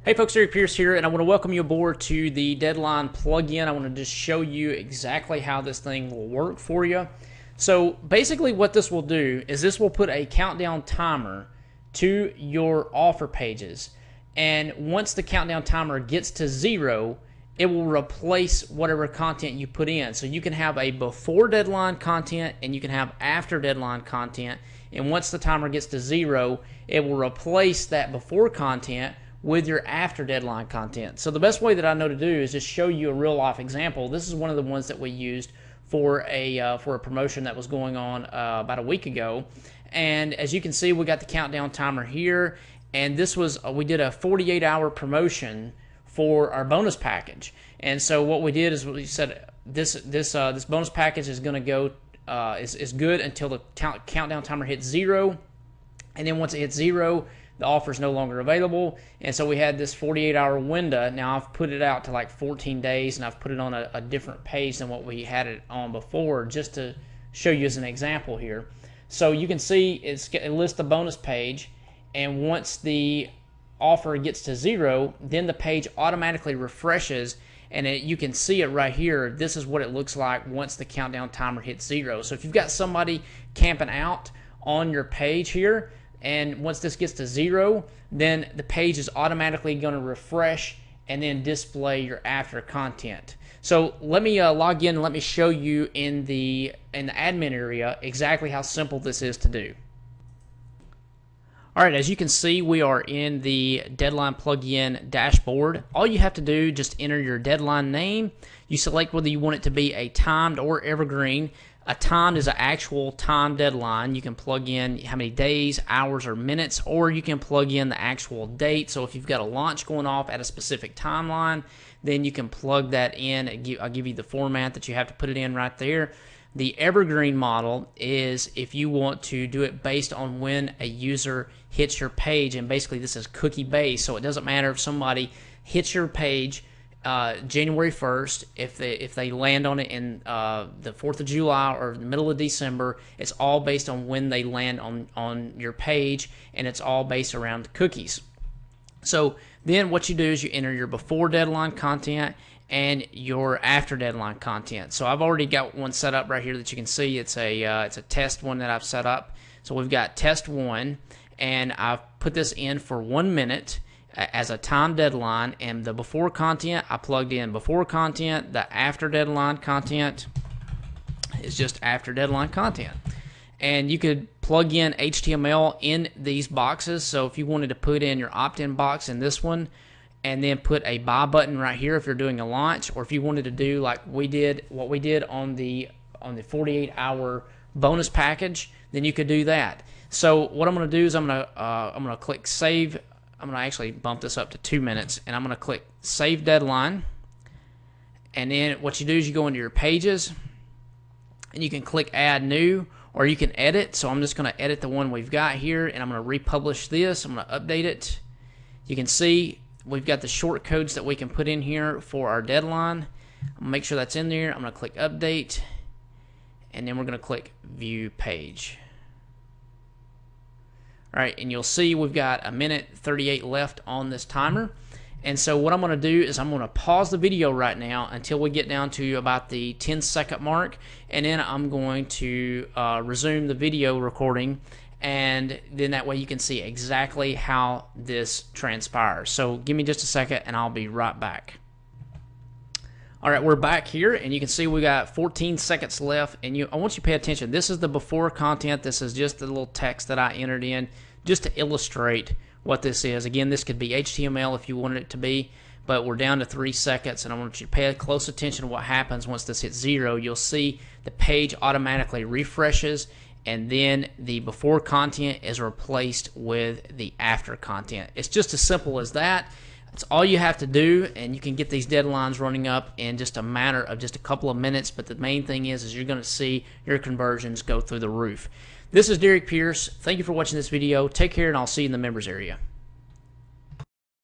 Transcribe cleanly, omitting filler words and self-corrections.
Hey folks, Eric Pierce here, and I want to welcome you aboard to the Deadline plugin. I want to just show you exactly how this thing will work for you. So basically what this will do is this will put a countdown timer to your offer pages. And once the countdown timer gets to 0, it will replace whatever content you put in. So you can have a before deadline content and you can have after deadline content. And once the timer gets to 0, it will replace that before content with your after deadline content. So the best way that I know to do is just show you a real life example. This is one of the ones that we used for a promotion that was going on about a week ago. And as you can see, we got the countdown timer here, and this was we did a 48-hour promotion for our bonus package. And so what we did is we said this bonus package is going to go is good until the countdown timer hits 0, and then once it hits 0, the offer is no longer available. And so we had this 48-hour window. Now I've put it out to like 14 days, and I've put it on a different page than what we had it on before, just to show you as an example here. So you can see it lists the bonus page, and once the offer gets to 0, then the page automatically refreshes, and you can see it right here. This is what it looks like once the countdown timer hits 0. So if you've got somebody camping out on your page here, and once this gets to 0, then the page is automatically going to refresh and then display your after content. So let me log in and let me show you in the admin area exactly how simple this is to do. Alright, as you can see, we are in the Deadline plugin dashboard. All you have to do, just enter your deadline name. You select whether you want it to be a timed or evergreen. A timed is an actual time deadline. You can plug in how many days, hours, or minutes, or you can plug in the actual date. So if you've got a launch going off at a specific timeline, then you can plug that in. I'll give you the format that you have to put it in right there. The evergreen model is if you want to do it based on when a user hits your page, and basically this is cookie based, so it doesn't matter if somebody hits your page January 1st, if they land on it in the 4th of July or the middle of December, it's all based on when they land on your page, and it's all based around the cookies. So then what you do is you enter your before deadline content and your after deadline content. So I've already got one set up right here that you can see. It's a test one that I've set up. So we've got test 1, and I've put this in for 1 minute as a time deadline, and the before content I plugged in before content. The after deadline content is just after deadline content, and you could plug in HTML in these boxes. So if you wanted to put in your opt-in box in this one and then put a buy button right here if you're doing a launch, or if you wanted to do like what we did on the 48-hour bonus package, then you could do that. So what I'm going to do is I'm going to click save. I'm going to actually bump this up to 2 minutes, and I'm going to click Save Deadline. And then what you do is you go into your pages, and you can click Add New, or you can edit. So I'm just going to edit the one we've got here, and I'm going to republish this. I'm going to update it. You can see we've got the short codes that we can put in here for our deadline. I'm going to make sure that's in there. I'm going to click Update, and then we're going to click View Page. Alright, and you'll see we've got 1:38 left on this timer. And so what I'm going to do is I'm going to pause the video right now until we get down to about the 10-second mark, and then I'm going to resume the video recording, and then that way you can see exactly how this transpires. So give me just a second and I'll be right back. Alright, we're back here, and you can see we got 14 seconds left, and I want you to pay attention. This is the before content. This is just the little text that I entered in just to illustrate what this is. Again, this could be HTML if you wanted it to be, but we're down to 3 seconds, and I want you to pay close attention to what happens once this hits 0. You'll see the page automatically refreshes, and then the before content is replaced with the after content. It's just as simple as that. That's all you have to do, and you can get these deadlines running up in just a matter of just a couple of minutes. But the main thing is you're going to see your conversions go through the roof. This is Derek Pierce. Thank you for watching this video. Take care, and I'll see you in the members area.